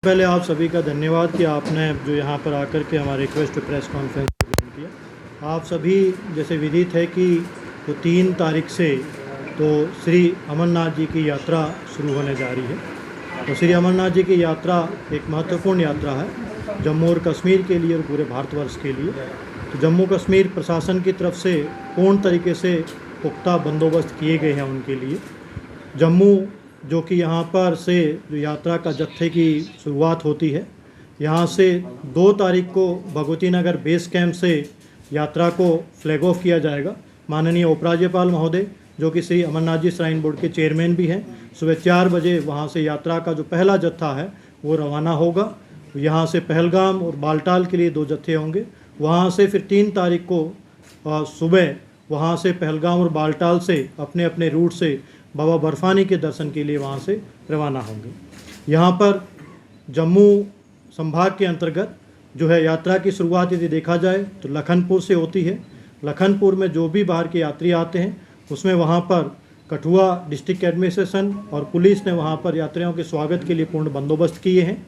पहले आप सभी का धन्यवाद कि आपने जो यहाँ पर आकर के हमारे रिक्वेस्ट पे प्रेस कॉन्फ्रेंस ज्वाइन किया। आप सभी जैसे विदित है कि तो 3 तारीख से तो श्री अमरनाथ जी की यात्रा शुरू होने जा रही है। तो श्री अमरनाथ जी की यात्रा एक महत्वपूर्ण यात्रा है जम्मू और कश्मीर के लिए और पूरे भारतवर्ष के लिए। तो जम्मू कश्मीर प्रशासन की तरफ से पूर्ण तरीके से पुख्ता बंदोबस्त किए गए हैं उनके लिए। जम्मू जो कि यहाँ पर से जो यात्रा का जत्थे की शुरुआत होती है, यहाँ से 2 तारीख को भगवती नगर बेस कैंप से यात्रा को फ्लैग ऑफ किया जाएगा। माननीय उपराज्यपाल महोदय जो कि श्री अमरनाथ जी श्राइन बोर्ड के चेयरमैन भी हैं, सुबह 4 बजे वहाँ से यात्रा का जो पहला जत्था है वो रवाना होगा। यहाँ से पहलगाम और बालटाल के लिए 2 जत्थे होंगे। वहाँ से फिर 3 तारीख को सुबह वहाँ से पहलगाम और बालटाल से अपने अपने रूट से बाबा बर्फानी के दर्शन के लिए वहाँ से रवाना होंगे। यहाँ पर जम्मू संभाग के अंतर्गत जो है यात्रा की शुरुआत यदि देखा जाए तो लखनपुर से होती है। लखनपुर में जो भी बाहर के यात्री आते हैं उसमें वहाँ पर कठुआ डिस्ट्रिक्ट एडमिनिस्ट्रेशन और पुलिस ने वहाँ पर यात्रियों के स्वागत के लिए पूर्ण बंदोबस्त किए हैं।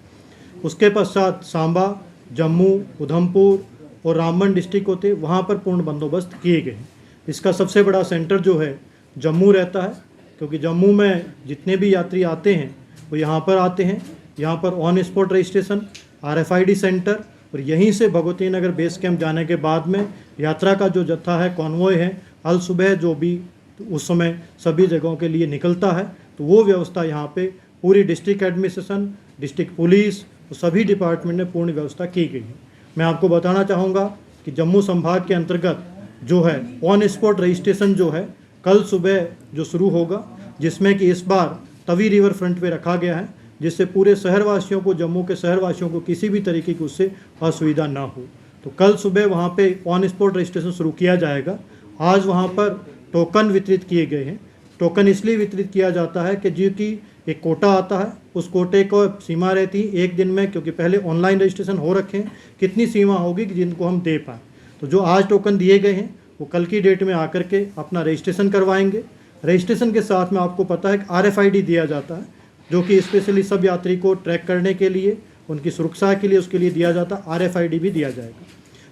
उसके पश्चात सांबा, जम्मू, उधमपुर और रामबन डिस्ट्रिक्ट होते वहाँ पर पूर्ण बंदोबस्त किए गए हैं। इसका सबसे बड़ा सेंटर जो है जम्मू रहता है, क्योंकि जम्मू में जितने भी यात्री आते हैं वो यहाँ पर आते हैं। यहाँ पर on spot registration, RFID centre और यहीं से भगवती नगर बेस कैंप जाने के बाद में यात्रा का जो जत्था है, कॉन्वॉय है, अल सुबह जो भी उस समय सभी जगहों के लिए निकलता है, तो वो व्यवस्था यहाँ पे पूरी डिस्ट्रिक्ट एडमिनिस्ट्रेशन, डिस्ट्रिक्ट पुलिस और सभी डिपार्टमेंट ने पूर्ण व्यवस्था की गई है। मैं आपको बताना चाहूँगा कि जम्मू संभाग के अंतर्गत जो है ऑन स्पॉट रजिस्ट्रेशन जो है कल सुबह जो शुरू होगा, जिसमें कि इस बार तवी रिवर फ्रंट पे रखा गया है, जिससे पूरे शहरवासियों को, जम्मू के शहरवासियों को किसी भी तरीके की उससे असुविधा ना हो। तो कल सुबह वहाँ पे ऑन स्पॉट रजिस्ट्रेशन शुरू किया जाएगा। आज वहाँ पर टोकन वितरित किए गए हैं। टोकन इसलिए वितरित किया जाता है कि जो कि एक कोटा आता है, उस कोटे को सीमा रहती है 1 दिन में, क्योंकि पहले ऑनलाइन रजिस्ट्रेशन हो रखे हैं, कितनी सीमा होगी कि जिनको हम दे पाएँ। तो जो आज टोकन दिए गए हैं वो कल की डेट में आकर के अपना रजिस्ट्रेशन करवाएंगे। रजिस्ट्रेशन के साथ में आपको पता है कि RFID दिया जाता है, जो कि स्पेशली सब यात्री को ट्रैक करने के लिए, उनकी सुरक्षा के लिए उसके लिए दिया जाता है। RFID भी दिया जाएगा।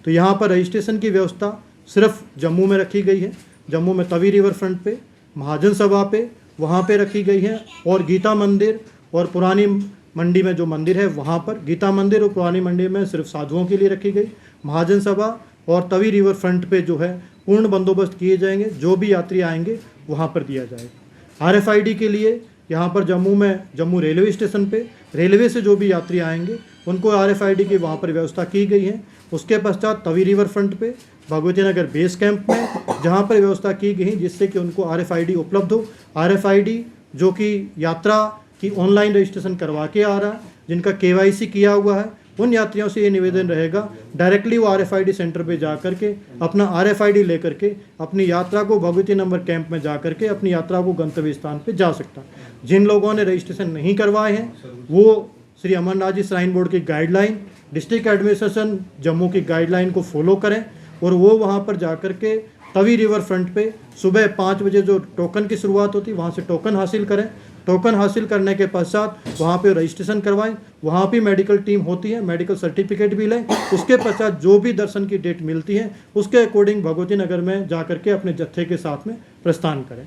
तो यहाँ पर रजिस्ट्रेशन की व्यवस्था सिर्फ जम्मू में रखी गई है। जम्मू में तवी रिवर फ्रंट पे, महाजन सभा पे, वहाँ पे रखी गई है, और गीता मंदिर और पुरानी मंडी में जो मंदिर है वहाँ पर, गीता मंदिर और पुरानी मंडी में सिर्फ साधुओं के लिए रखी गई। महाजन सभा और तवी रिवर फ्रंट पे जो है पूर्ण बंदोबस्त किए जाएंगे। जो भी यात्री आएंगे वहाँ पर दिया जाएगा। RFID के लिए यहाँ पर जम्मू में, जम्मू रेलवे स्टेशन पे रेलवे से जो भी यात्री आएंगे उनको RFID की वहाँ पर व्यवस्था की गई है। उसके पश्चात तवी रिवर फ्रंट पे भगवती नगर बेस कैंप में जहाँ पर व्यवस्था की गई है जिससे कि उनको RFID उपलब्ध हो। RFID जो कि यात्रा की ऑनलाइन रजिस्ट्रेशन करवा के आ रहा है, जिनका KYC किया हुआ है, उन यात्रियों से ये निवेदन रहेगा डायरेक्टली वो RFID सेंटर पे जा कर के अपना RFID लेकर के अपनी यात्रा को भगवती नंबर कैंप में जा कर के अपनी यात्रा को गंतव्य स्थान पे जा सकता है। जिन लोगों ने रजिस्ट्रेशन नहीं करवाए हैं वो श्री अमरनाथ जी श्राइन बोर्ड की गाइडलाइन, डिस्ट्रिक्ट एडमिनिस्ट्रेशन जम्मू की गाइडलाइन को फॉलो करें और वो वहाँ पर जा कर के तवी रिवर फ्रंट पे सुबह 5 बजे जो टोकन की शुरुआत होती है वहाँ से टोकन हासिल करें। टोकन हासिल करने के पश्चात वहाँ पे रजिस्ट्रेशन करवाएं। वहाँ भी मेडिकल टीम होती है, मेडिकल सर्टिफिकेट भी लें। उसके पश्चात जो भी दर्शन की डेट मिलती है उसके अकॉर्डिंग भगवती नगर में जा कर के अपने जत्थे के साथ में प्रस्थान करें।